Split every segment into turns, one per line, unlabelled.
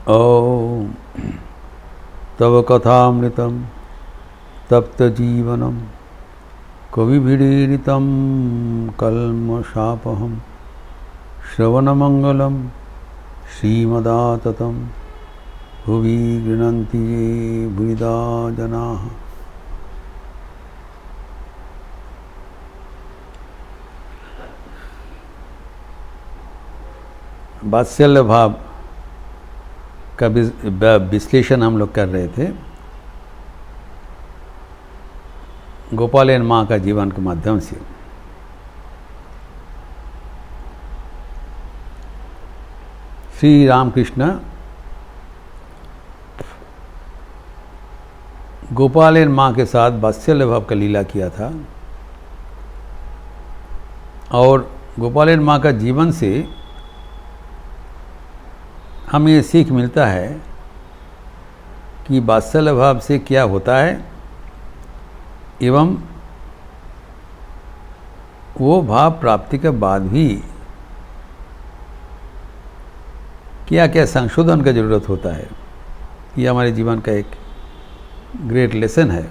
ॐ तव कथामृतं तप्तजीवनं कविभिरीडितं कल्मषापहं श्रवणमङ्गलं श्रीमदाततं भुवि गृह्णन्ति ये भुविदा जनाः। वात्सल्य भाव का विश्लेषण हम लोग कर रहे थे गोपालन माँ का जीवन के माध्यम से। श्री रामकृष्ण गोपालन माँ के साथ वात्सल्य भाव का लीला किया था और गोपालन माँ का जीवन से हमें ये सीख मिलता है कि वात्सल्य भाव से क्या होता है एवं वो भाव प्राप्ति के बाद भी क्या क्या संशोधन का ज़रूरत होता है। ये हमारे जीवन का एक ग्रेट लेसन है।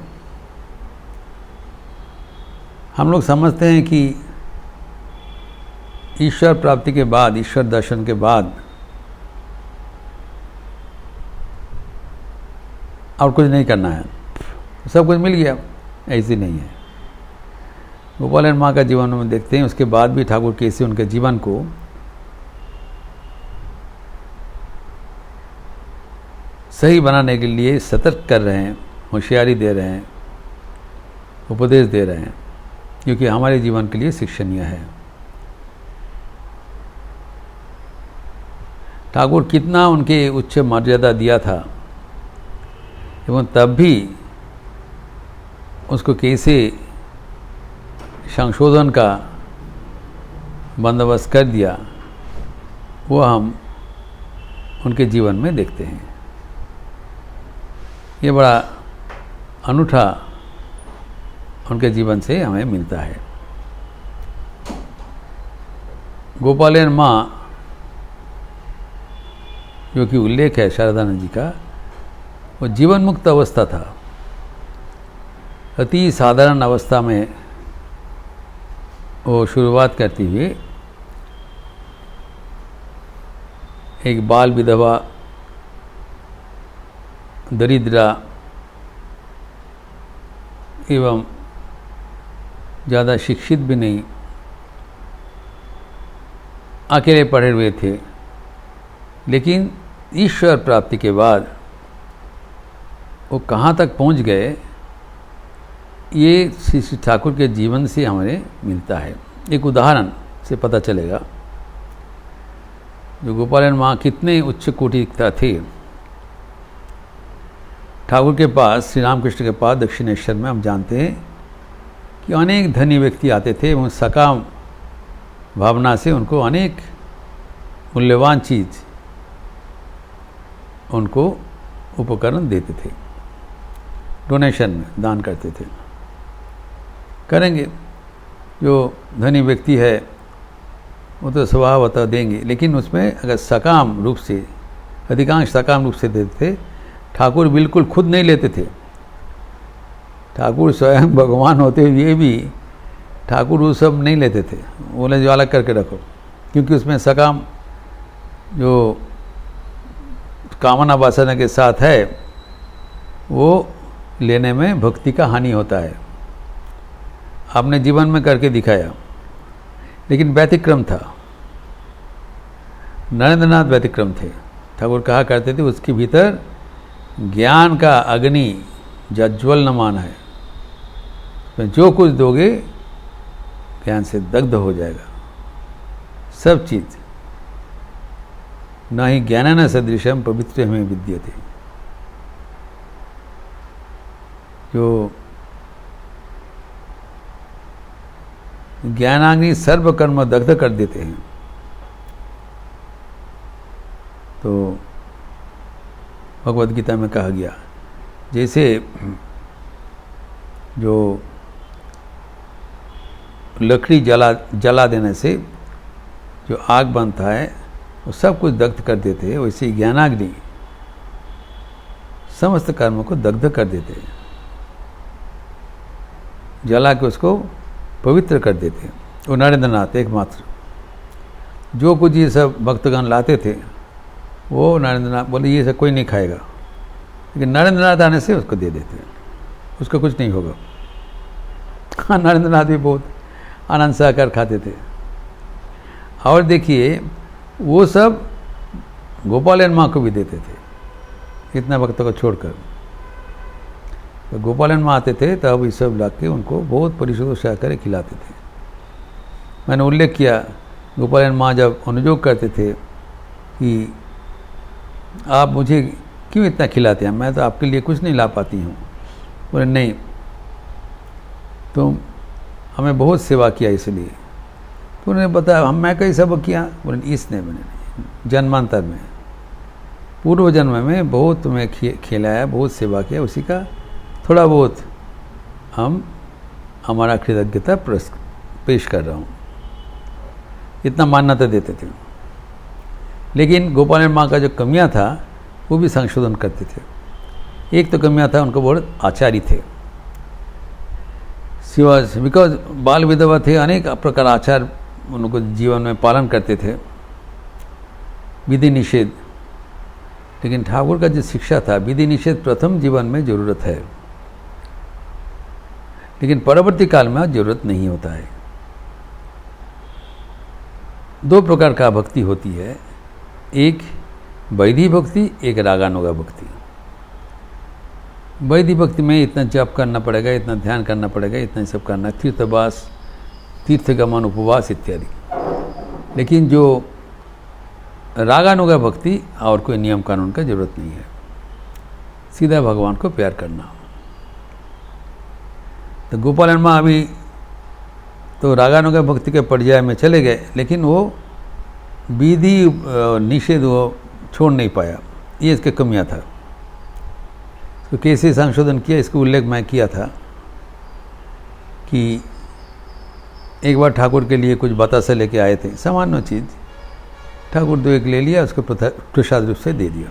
हम लोग समझते हैं कि ईश्वर प्राप्ति के बाद, ईश्वर दर्शन के बाद और कुछ नहीं करना है, सब कुछ मिल गया, ऐसी नहीं है। गोपालन माँ का जीवन में देखते हैं, उसके बाद भी ठाकुर कैसे उनके जीवन को सही बनाने के लिए सतर्क कर रहे हैं, होशियारी दे रहे हैं, उपदेश दे रहे हैं, क्योंकि हमारे जीवन के लिए शिक्षणीय है। ठाकुर कितना उनके उच्च मर्यादा दिया था एवं तब भी उसको कैसे संशोधन का बंदोबस्त कर दिया, वो हम उनके जीवन में देखते हैं। ये बड़ा अनूठा उनके जीवन से हमें मिलता है। गोपालन माँ जो कि उल्लेख है शारदानंद जी का, वो जीवन मुक्त अवस्था था। अति साधारण अवस्था में वो शुरुआत करती हुई एक बाल विधवा, दरिद्रा एवं ज़्यादा शिक्षित भी नहीं, अकेले पढ़े हुए थे, लेकिन ईश्वर प्राप्ति के बाद वो कहाँ तक पहुँच गए, ये श्री ठाकुर के जीवन से हमें मिलता है। एक उदाहरण से पता चलेगा जो गोपालन माँ कितने उच्च कोटि का थे। ठाकुर के पास, श्री रामकृष्ण के पास दक्षिणेश्वर में हम जानते हैं कि अनेक धनी व्यक्ति आते थे एवं सकाम भावना से उनको अनेक मूल्यवान चीज़, उनको उपकरण देते थे, डोनेशन में दान करते थे। करेंगे, जो धनी व्यक्ति है वो तो स्वभावतः देंगे, लेकिन उसमें अगर सकाम रूप से, अधिकांश सकाम रूप से देते थे। ठाकुर बिल्कुल खुद नहीं लेते थे। ठाकुर स्वयं भगवान होते हुए भी ठाकुर वो सब नहीं लेते थे, बोले जो अलग करके रखो, क्योंकि उसमें सकाम जो कामना वासना के साथ है वो लेने में भक्ति का हानि होता है। आपने जीवन में करके दिखाया, लेकिन व्यतिक्रम था, नरेंद्रनाथ व्यतिक्रम थे। ठाकुर कहा करते थे उसके भीतर ज्ञान का अग्नि जज्वल्यमान है, तो जो कुछ दोगे ज्ञान से दग्ध हो जाएगा सब चीज़। न ही ज्ञानेन सदृशम पवित्र में विद्यते। जो ज्ञानाग्नि सर्व कर्म दग्ध कर देते हैं। तो भगवद गीता में कहा गया, जैसे जो लकड़ी जला देने से जो आग बनता है वो सब कुछ दग्ध कर देते हैं, वैसे ज्ञानाग्नि समस्त कर्मों को दग्ध कर देते, जला के उसको पवित्र कर देते। वो नरेंद्रनाथ एकमात्र, जो कुछ ये सब भक्तगण लाते थे वो नरेंद्रनाथ बोले ये सब कोई नहीं खाएगा, लेकिन नरेंद्रनाथ आने से उसको दे देते, उसका कुछ नहीं होगा। हाँ, नरेंद्रनाथ भी बहुत आनंद से आकर खाते थे। और देखिए वो सब गोपालन माँ को भी देते थे, इतना भक्तों को छोड़कर। तो गोपालन माँ आते थे तब ये सब ला के उनको बहुत परिशुद्ध से आकर खिलाते थे। मैंने उल्लेख किया गोपालन माँ जब अनुयोग करते थे कि आप मुझे क्यों इतना खिलाते हैं, मैं तो आपके लिए कुछ नहीं ला पाती हूँ। बोले नहीं, तुम हमें बहुत सेवा किया इसलिए। तो उन्होंने बताया मैं कई सब किया। बोले इसने मैंने जन्मांतर में पूर्व जन्म में बहुत तुम्हें खिलाया, बहुत सेवा किया, उसी का थोड़ा बहुत हम हमारा कृतज्ञता पेश कर रहा हूँ, इतना मान्यता देते थे। लेकिन गोपालन माँ का जो कमियाँ था वो भी संशोधन करते थे। एक तो कमियाँ था, उनको बहुत आचारी थे, सिवाज बिकॉज बाल विधवा थे, अनेक प्रकार आचार उनको जीवन में पालन करते थे, विधि निषेध। लेकिन ठाकुर का जो शिक्षा था, विधि निषेध प्रथम जीवन में जरूरत है, लेकिन परवर्ती काल में जरूरत नहीं होता है। दो प्रकार का भक्ति होती है, एक वैधि भक्ति, एक रागानुगा भक्ति। वैधि भक्ति में इतना जप करना पड़ेगा, इतना ध्यान करना पड़ेगा, इतना सब करना, तीर्थवास, तीर्थगमन, उपवास इत्यादि। लेकिन जो रागानुगा भक्ति और कोई नियम कानून का जरूरत नहीं है, सीधा भगवान को प्यार करना। तो गोपालन माँ अभी तो रागानुगा भक्ति के पर्याय में चले गए, लेकिन वो विधि निषेध वो छोड़ नहीं पाया, ये इसके कमियाँ था। तो कैसे संशोधन किया, इसका उल्लेख मैं किया था कि एक बार ठाकुर के लिए कुछ बतासा लेके आए थे, सामान्य चीज़, ठाकुर दो एक ले लिया, उसको प्रसाद रूप से दे दिया।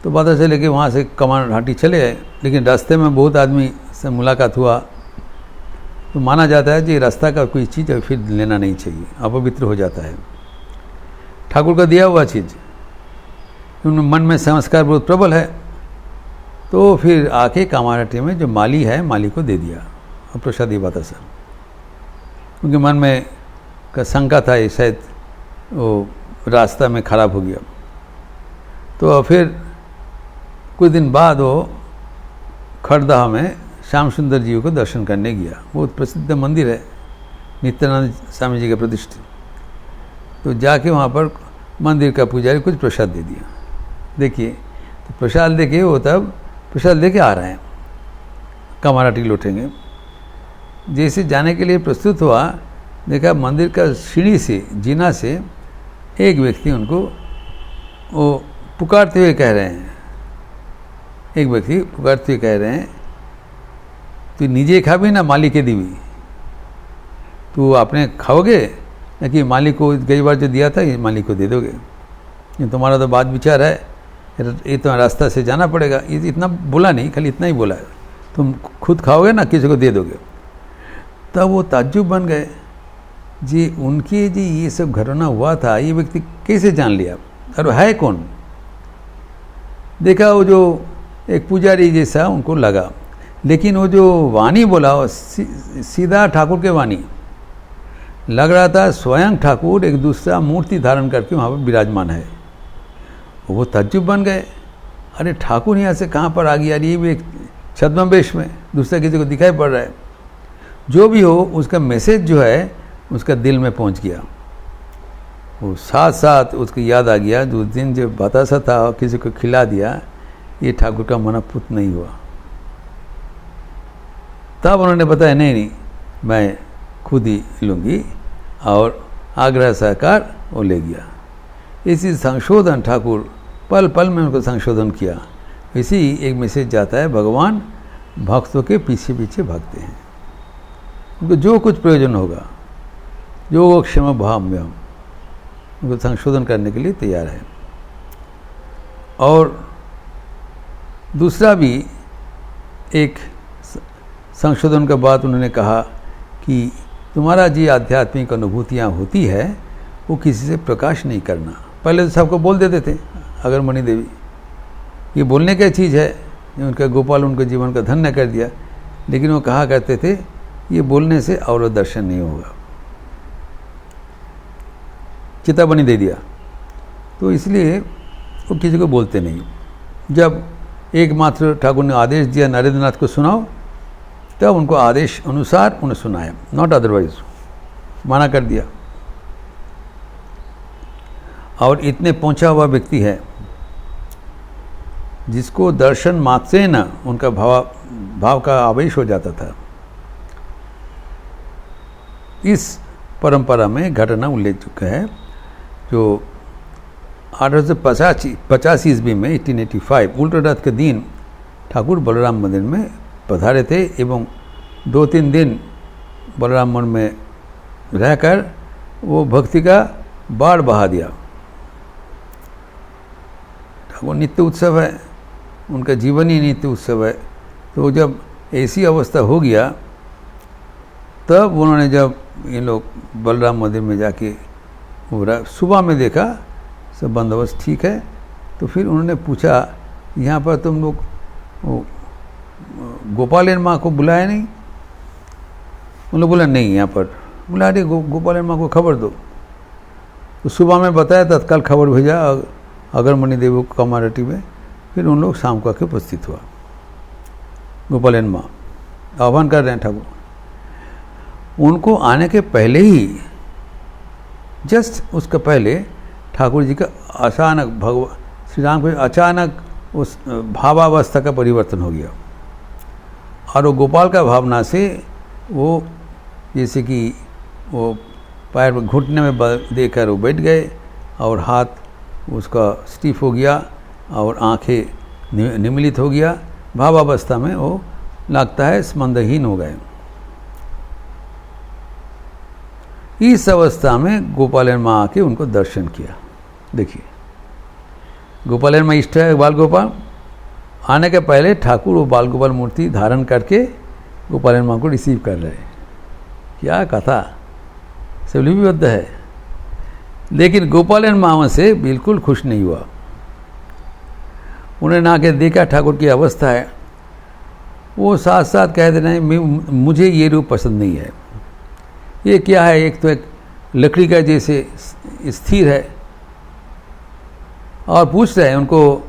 तो बतासा लेके वहाँ से कमान घाटी चले आए, लेकिन रास्ते में बहुत आदमी से मुलाकात हुआ, तो माना जाता है कि रास्ता का कोई चीज़ फिर लेना नहीं चाहिए, अपवित्र हो जाता है। ठाकुर का दिया हुआ चीज़, उनमें मन में संस्कार बहुत प्रबल है, तो फिर आके कामारटी में जो माली है, माली को दे दिया और प्रसादी बतासा। उनके मन में का शंका था ये शायद वो रास्ता में खराब हो गया। तो फिर कुछ दिन बाद वो खड़दहा में श्याम सुंदर जी को दर्शन करने गया। बहुत प्रसिद्ध मंदिर है, नित्यानंद स्वामी जी का प्रतिष्ठित। तो जाके वहाँ पर मंदिर का पुजारी कुछ प्रसाद दे दिया। देखिए, तो प्रसाद देके वो तब प्रसाद लेके आ रहे हैं, कमाराटी लौटेंगे। जैसे जाने के लिए प्रस्तुत हुआ, देखा मंदिर का सीढ़ी से, जीना से एक व्यक्ति उनको वो पुकारते हुए कह रहे हैं, एक व्यक्ति पुकारते हुए कह रहे हैं, तू निजे खाबी ना मालिक के दीवी, तू आपने खाओगे ना कि मालिक को कई बार जो दिया था ये मालिक को दे दोगे? ये तुम्हारा तो बात विचार है, ये तो रास्ता से जाना पड़ेगा। ये इतना बोला नहीं, खाली इतना ही बोला है, तुम खुद खाओगे ना किसी को दे दोगे? तब वो ताज्जुब बन गए जी, उनके जी ये सब घटना हुआ था, ये व्यक्ति कैसे जान लिया और है कौन? देखा वो जो एक पुजारी जैसा उनको लगा, लेकिन वो जो वाणी बोला वो सीधा ठाकुर के वाणी लग रहा था। स्वयं ठाकुर एक दूसरा मूर्ति धारण करके वहाँ पर विराजमान है। वो ताज्जुब बन गए, अरे ठाकुर यहाँ से कहाँ पर आ गया? ये भी एक छद्मवेश में दूसरा किसी को दिखाई पड़ रहा है। जो भी हो, उसका मैसेज जो है उसका दिल में पहुँच गया। वो साथ साथ उसको याद आ गया, जो दिन जो बतासा था किसी को खिला दिया, ये ठाकुर का मनपुत नहीं हुआ। तब उन्होंने बताया नहीं, मैं खुद ही लूँगी, और आग्रह सहकार वो ले गया। इसी संशोधन ठाकुर पल पल में उनको संशोधन किया। इसी एक मैसेज जाता है, भगवान भक्तों के पीछे पीछे भागते हैं, उनको जो कुछ प्रयोजन होगा, जो वो क्षमा भाव में हम उनको संशोधन करने के लिए तैयार है। और दूसरा भी एक संशोधन के बाद उन्होंने कहा कि तुम्हारा जी आध्यात्मिक अनुभूतियाँ होती है वो किसी से प्रकाश नहीं करना। पहले तो सबको बोल देते थे अगर मणि देवी, ये बोलने क्या चीज़ है, उनका गोपाल उनके जीवन का धन्य कर दिया, लेकिन वो कहा करते थे ये बोलने से और दर्शन नहीं होगा, चेतावनी दे दिया। तो इसलिए वो किसी को बोलते नहीं। जब एकमात्र ठाकुर ने आदेश दिया नरेंद्रनाथ को सुनाओ, तब उनको आदेश अनुसार उन्हें सुनाया, नॉट अदरवाइज, मना कर दिया। और इतने पहुंचा हुआ व्यक्ति है जिसको दर्शन मात्र से न उनका भाव का आवेश हो जाता था। इस परंपरा में घटना उल्लेख है जो 1850 ईस्वी में 1885 उल्टा रथ के दिन ठाकुर बलराम मंदिर में पधारे थे एवं 2-3 दिन बलराम मंदिर में रहकर वो भक्ति का बाढ़ बहा दिया। ठाकुर नित्य उत्सव है, उनका जीवन ही नित्य उत्सव है। तो जब ऐसी अवस्था हो गया, तब उन्होंने जब इन लोग बलराम मंदिर में जाके सुबह में देखा सब बंदोबस्त ठीक है, तो फिर उन्होंने पूछा यहाँ पर तुम लोग गोपालन माँ को बुलाया नहीं? उन लोग बोला नहीं, यहाँ पर बुला रहे गोपालन माँ को खबर दो। तो सुबह में बताया, तत्काल खबर भेजा अगर मणि देवी को कमारटी में। फिर उन लोग शाम को आके उपस्थित हुआ। गोपालन माँ आह्वान कर रहे हैं ठाकुर। उनको आने के पहले ही, जस्ट उसके पहले ठाकुर जी का अचानक भगवान श्री राम के अचानक उस भावावस्था का परिवर्तन हो गया और वो गोपाल का भावना से वो जैसे कि वो पैर घुटने में देकर वो बैठ गए और हाथ उसका स्टीफ हो गया और आंखें निमिलित हो गया। भावावस्था में वो लगता है स्मंदहीन हो गए। इस अवस्था में गोपालन माँ आके उनको दर्शन किया। देखिए, गोपालन माँ इष्ट है बाल गोपाल। आने के पहले ठाकुर वो बाल गोपाल मूर्ति धारण करके गोपालन माँ को रिसीव कर रहे हैं। क्या कथा, सब लिपिबद्ध है। लेकिन गोपालन माँ से बिल्कुल खुश नहीं हुआ। उन्होंने आके देखा ठाकुर की अवस्था है, वो साथ साथ कह दे रहे हैं मुझे ये रूप पसंद नहीं है। ये क्या है, एक तो एक लकड़ी का जैसे स्थिर है, और पूछ रहे हैं उनको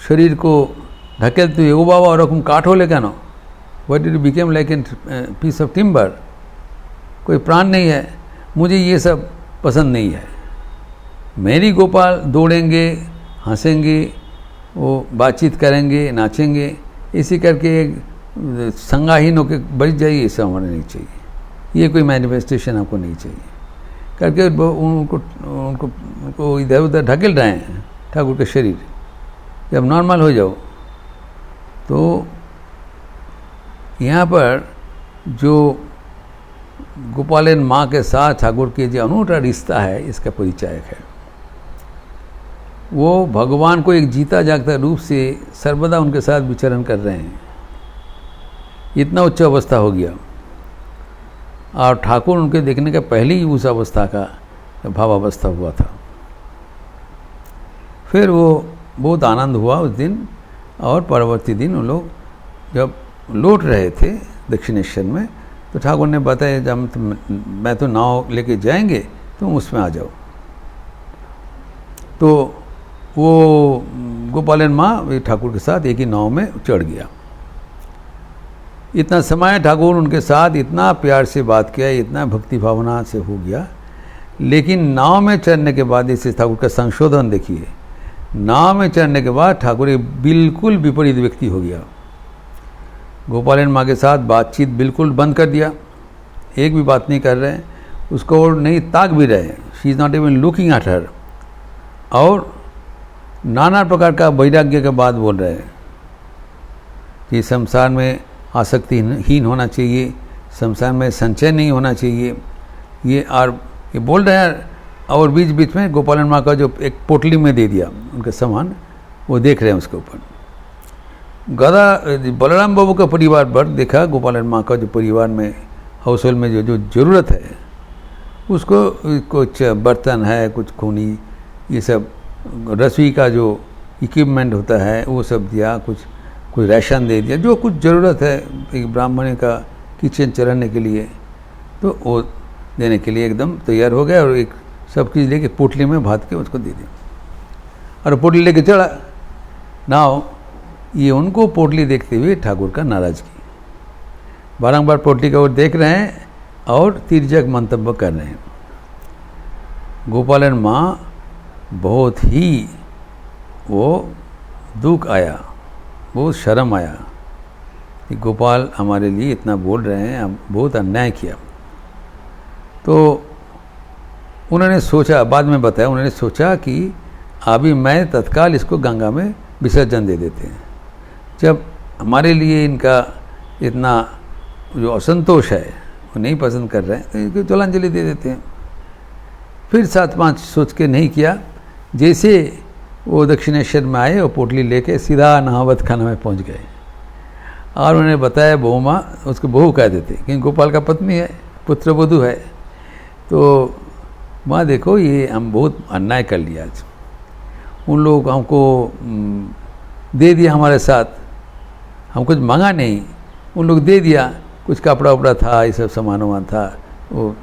शरीर को ढकेलते हुए, ओ बाबा और रकम काट हो ले क्या no, what did became like an piece of timber, कोई प्राण नहीं है, मुझे ये सब पसंद नहीं है। मेरी गोपाल दौड़ेंगे, हंसेंगे, वो बातचीत करेंगे, नाचेंगे, इसी करके संगाहीन होकर बच जाइए, ये सब हमारे नहीं चाहिए। ये कोई मैनिफेस्टेशन आपको नहीं चाहिए करके उनको इधर उधर ढकेल रहे हैं ठाकुर के शरीर। जब नॉर्मल हो जाओ, तो यहाँ पर जो गोपालन माँ के साथ ठाकुर के जो अनूठा रिश्ता है, इसका परिचायक है। वो भगवान को एक जीता जागता रूप से सर्वदा उनके साथ विचरण कर रहे हैं। इतना उच्च अवस्था हो गया, और ठाकुर उनके देखने के पहले ही उस अवस्था का भावावस्था हुआ था। फिर वो बहुत आनंद हुआ उस दिन, और परवर्ती दिन उन लोग जब लौट रहे थे दक्षिणेश्वर में, तो ठाकुर ने बताया जब मैं तो नाव लेके जाएंगे, तुम उसमें आ जाओ। तो वो गोपालन माँ ठाकुर के साथ एक ही नाव में चढ़ गया। इतना समय ठाकुर उनके साथ इतना प्यार से बात किया, इतना भक्ति भावना से हो गया। लेकिन नाव में चढ़ने के बाद, इसे ठाकुर का संशोधन देखिए, नाव में चढ़ने के बाद ठाकुर एक बिल्कुल विपरीत व्यक्ति हो गया। गोपालन माँ के साथ बातचीत बिल्कुल बंद कर दिया, एक भी बात नहीं कर रहे हैं, उसको और नहीं ताक भी रहे। She is not even looking at her. और नाना प्रकार का वैराग्य के बात बोल रहे हैं कि संसार में आसक्तिहीन होना चाहिए, संसार में संचय नहीं होना चाहिए, ये और ये बोल रहे हैं। और बीच बीच में गोपालन माँ का जो एक पोटली में दे दिया उनका सामान, वो देख रहे हैं उसके ऊपर। गदा बलराम बाबू का परिवार पर देखा, गोपालन माँ का जो परिवार में हाउस होल्ड में जो जो ज़रूरत है उसको, कुछ बर्तन है, कुछ खूनी, ये सब रसोई का जो इक्विपमेंट होता है वो सब दिया, कुछ राशन दे दिया, जो कुछ ज़रूरत है एक ब्राह्मण का किचन चलाने के लिए, तो वो देने के लिए एकदम तैयार हो गया। और एक सब चीज़ लेके पोटली में भात के उसको दे दिया और पोटली लेके चढ़ा। नाव ये उनको पोटली देखते हुए ठाकुर का नाराज़गी, बारंबार पोटली का ओर देख रहे हैं और तिर्यक मंतव्य कर रहे हैं। गोपालन माँ बहुत ही वो दुख आया, बहुत शर्म आया कि गोपाल हमारे लिए इतना बोल रहे हैं, हम बहुत अन्याय किया। तो उन्होंने सोचा, बाद में बताया, उन्होंने सोचा कि अभी मैं तत्काल इसको गंगा में विसर्जन दे देते हैं। जब हमारे लिए इनका इतना जो असंतोष है वो नहीं पसंद कर रहे हैं तो इनको जलांजलि दे देते हैं। फिर 7-5 सोच के नहीं किया। जैसे वो दक्षिणेश्वर में आए और पोटली लेके सीधा नहावत खाना में पहुंच गए और उन्होंने बताया बहू माँ, उसको बहू कह देते क्योंकि गोपाल का पत्नी है, पुत्र वधू है। तो माँ देखो ये हम बहुत अन्याय कर लिया, आज उन लोग हमको दे दिया, हमारे साथ हम कुछ मांगा नहीं, उन लोग दे दिया, कुछ कपड़ा उपड़ा था, ये सब सामान वामान था, वो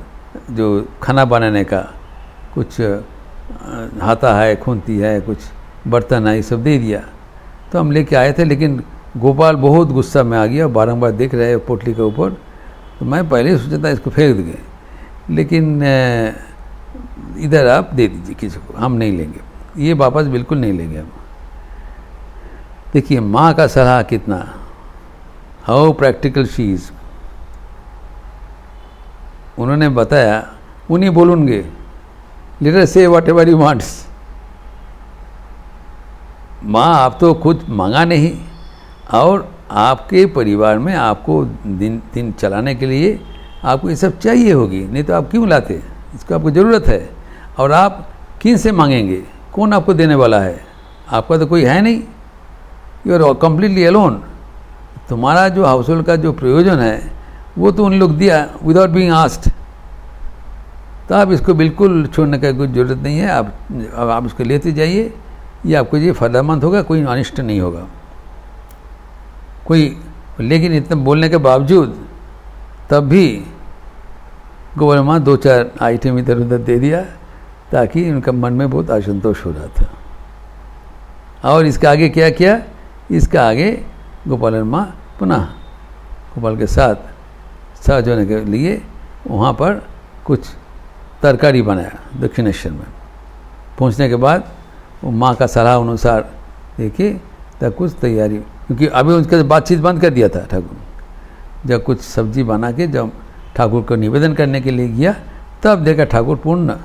जो खाना बनाने का, कुछ हाथा है, खूंती है, कुछ बर्तन है, ये सब दे दिया। तो हम लेके आए थे, लेकिन गोपाल बहुत गुस्सा में आ गया, बारंबार देख रहे पोटली के ऊपर। तो मैं पहले ही सोचा था इसको फेंक देंगे, लेकिन इधर आप दे दीजिए किसी को, हम नहीं लेंगे, ये वापस बिल्कुल नहीं लेंगे हम। देखिए माँ का सलाह कितना, हाउ प्रैक्टिकल शी इज़। उन्होंने बताया, उन्हीं बोलूँगे, लेट अस से व्हाट एवर यू वांट्स। माँ आप तो खुद मांगा नहीं और आपके परिवार में आपको दिन चलाने के लिए आपको ये सब चाहिए होगी, नहीं तो आप क्यों लाते, इसको आपको ज़रूरत है। और आप किन से मांगेंगे, कौन आपको देने वाला है, आपका तो कोई है नहीं, यू आर कम्प्लीटली अलोन। तुम्हारा जो हाउस होल्ड का जो प्रयोजन है वो तो उन लोग दिया विदाउट बीइंग आस्क्ड, तो आप इसको बिल्कुल छोड़ने का कोई ज़रूरत नहीं है। आप इसको लेते जाइए, ये आपको ये फ़ायदेमंद होगा, कोई अनिष्ट नहीं होगा कोई। लेकिन इतना बोलने के बावजूद तब भी गोपाल माँ 2-4 आइटम इधर उधर दे दिया, ताकि उनका मन में बहुत असंतोष हो रहा था। और इसका आगे क्या किया, इसका आगे गोपालन माँ पुनः गोपाल के साथ सहज होने के लिए वहाँ पर कुछ तरकारी बनाया। दक्षिणेश्वर में पहुँचने के बाद वो माँ का सलाह अनुसार देखिए तब कुछ तैयारी, क्योंकि अभी उनका बातचीत बंद कर दिया था ठाकुर। जब कुछ सब्जी बना के जब ठाकुर को निवेदन करने के लिए गया, तब देखा ठाकुर पूर्ण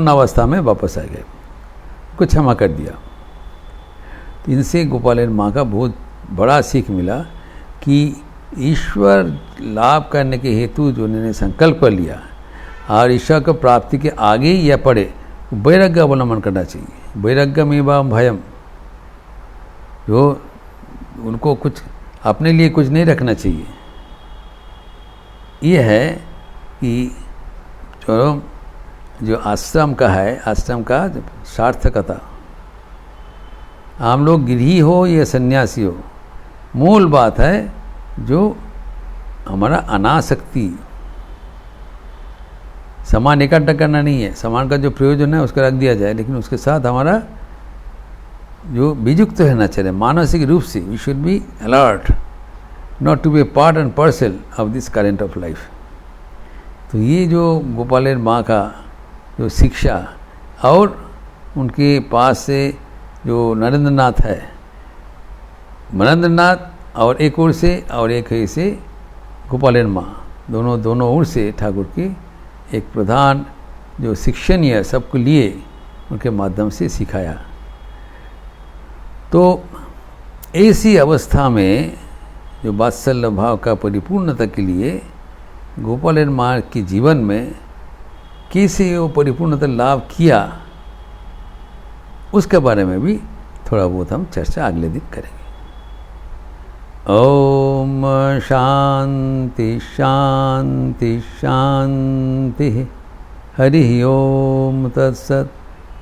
अवस्था में वापस आ गए, कुछ क्षमा कर दिया। तो इनसे गोपालन माँ का बहुत बड़ा सीख मिला कि ईश्वर लाभ करने के हेतु जो उन्होंने संकल्प कर लिया और ईश्वर को प्राप्ति के आगे या पड़े, वैराग्य अवलंबन करना चाहिए। वैराग्य में व भयम, जो उनको कुछ अपने लिए कुछ नहीं रखना चाहिए। ये है कि जो आश्रम का है, आश्रम का सार्थकता, हम लोग गृही हो या सन्यासी हो, मूल बात है जो हमारा अनासक्ति, सामान इकट्ठा करना नहीं है, सामान का जो प्रयोजन है उसको रख दिया जाए, लेकिन उसके साथ हमारा जो वियुक्त रहना चाहिए मानसिक रूप से। We should be alert, not to be a part and parcel of this current of life. तो ये जो गोपालन माँ का जो शिक्षा, और उनके पास से जो नरेंद्रनाथ है, नरेंद्रनाथ और एक ओर से और एक है से गोपालन माँ, दोनों ओर से ठाकुर की एक प्रधान जो शिक्षणीय सबको लिए उनके माध्यम से सिखाया। तो ऐसी अवस्था में जो वात्सल्य भाव का परिपूर्णता के लिए गोपालन माँ के जीवन में कैसे वो परिपूर्णता लाभ किया, उसके बारे में भी थोड़ा बहुत हम चर्चा अगले दिन करेंगे। ओम शांति शांति शांति। हरि ओम तत्सत।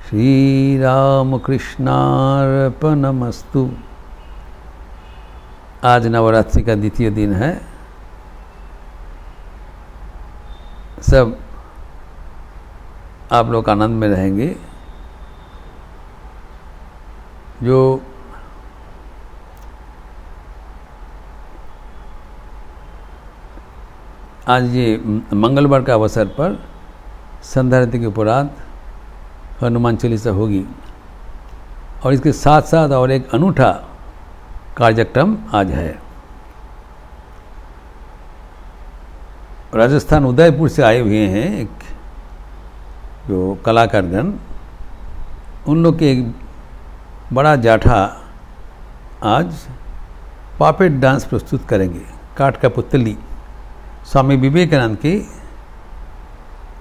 श्री रामकृष्णार्पणमस्तु। आज नवरात्रि का द्वितीय दिन है। सब आप लोग आनंद में रहेंगे। जो आज ये मंगलवार का अवसर पर संध्या आरती के उपरांत हनुमान चालीसा होगी और इसके साथ साथ और एक अनूठा कार्यक्रम आज है। राजस्थान उदयपुर से आए हुए हैं एक जो कलाकारगण, उन लोग के एक बड़ा जाठा आज पापेट डांस प्रस्तुत करेंगे। काठ का पुतली स्वामी विवेकानंद की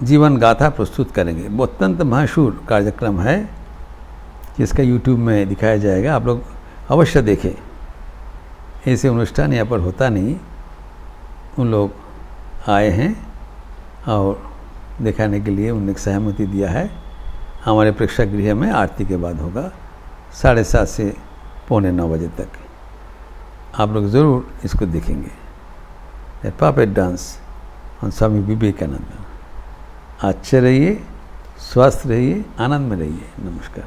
जीवन गाथा प्रस्तुत करेंगे। वो अत्यंत मशहूर कार्यक्रम है जिसका यूट्यूब में दिखाया जाएगा, आप लोग अवश्य देखें। ऐसे अनुष्ठान यहाँ पर होता नहीं। उन लोग आए हैं और दिखाने के लिए उन्होंने सहमति दिया है। हमारे प्रेक्षागृह में आरती के बाद होगा 7:30 से 8:45 बजे तक। आप लोग ज़रूर इसको देखेंगे। Puppet dance on Swami Vivekananda. अच्छे रहिए, स्वस्थ रहिए, आनंद में रहिए। नमस्कार।